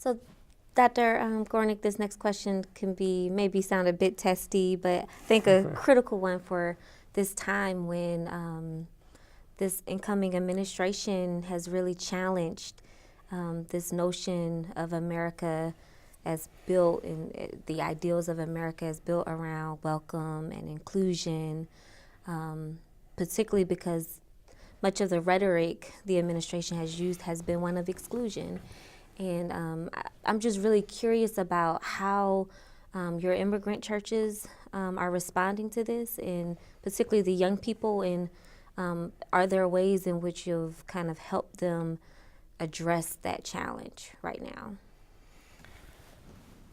So, Dr. Gornik, this next question can maybe sound a bit testy, but I think a critical one for this time when this incoming administration has really challenged this notion of America as built, and the ideals of America as built around welcome and inclusion, particularly because much of the rhetoric the administration has used has been one of exclusion. And I'm just really curious about how your immigrant churches are responding to this, and particularly the young people, and are there ways in which you've kind of helped them address that challenge right now?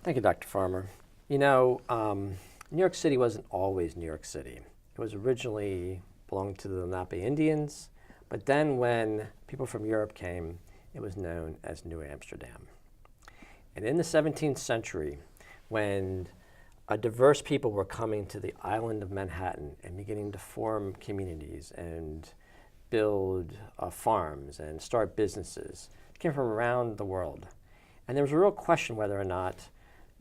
Thank you, Dr. Farmer. You know, New York City wasn't always New York City. It was originally belonged to the Lenape Indians, but then when people from Europe came, it was known as New Amsterdam. And in the 17th century, when a diverse people were coming to the island of Manhattan and beginning to form communities and build farms and start businesses, they came from around the world. And there was a real question whether or not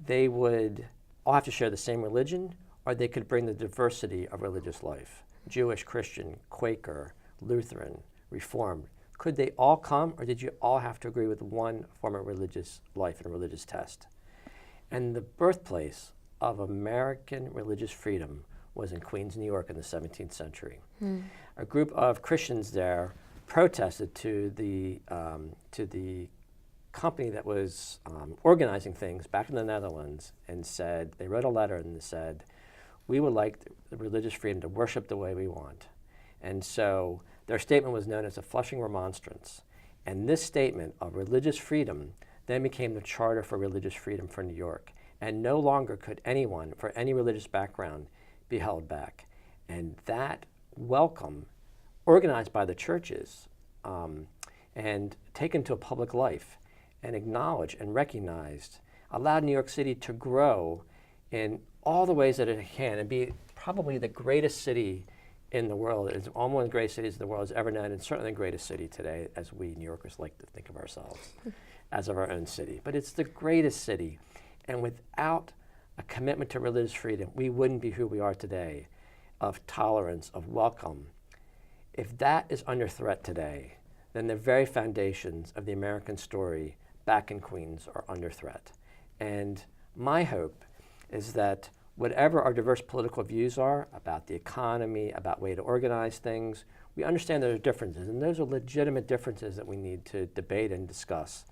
they would all have to share the same religion, or they could bring the diversity of religious life. Jewish, Christian, Quaker, Lutheran, Reformed. Could they all come, or did you all have to agree with one form of religious life and a religious test? And the birthplace of American religious freedom was in Queens, New York in the 17th century. A group of Christians there protested to the company that was organizing things back in the Netherlands, and said, they wrote a letter and said, we would like the religious freedom to worship the way we want. And so their statement was known as a Flushing Remonstrance. And this statement of religious freedom then became the charter for religious freedom for New York. And no longer could anyone, for any religious background, be held back. And that welcome, organized by the churches and taken to a public life and acknowledged and recognized, allowed New York City to grow in all the ways that it can and be probably the greatest city in the world. It's one of the greatest cities the world has ever known, and certainly the greatest city today, as we New Yorkers like to think of ourselves as of our own city. But it's the greatest city, and without a commitment to religious freedom, we wouldn't be who we are today, of tolerance, of welcome. If that is under threat today, then the very foundations of the American story back in Queens are under threat. And my hope is that whatever our diverse political views are about the economy, about way to organize things, we understand there are differences, and those are legitimate differences that we need to debate and discuss.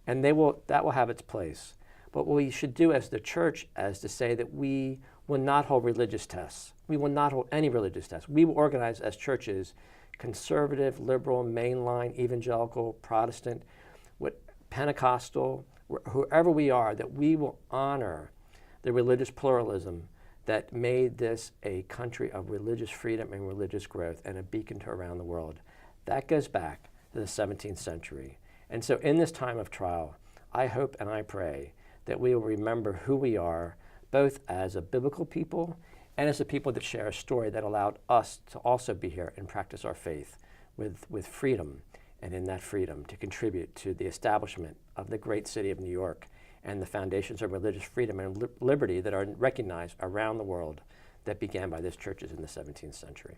And that will have its place. But what we should do as the church is to say that we will not hold religious tests. We will not hold any religious tests. We will organize as churches, conservative, liberal, mainline, evangelical, Protestant, Pentecostal, whoever we are, that we will honor the religious pluralism that made this a country of religious freedom and religious growth and a beacon to around the world. That goes back to the 17th century. And so in this time of trial, I hope and I pray that we will remember who we are, both as a biblical people and as a people that share a story that allowed us to also be here and practice our faith with freedom, and in that freedom to contribute to the establishment of the great city of New York and the foundations of religious freedom and liberty that are recognized around the world that began by these churches in the 17th century.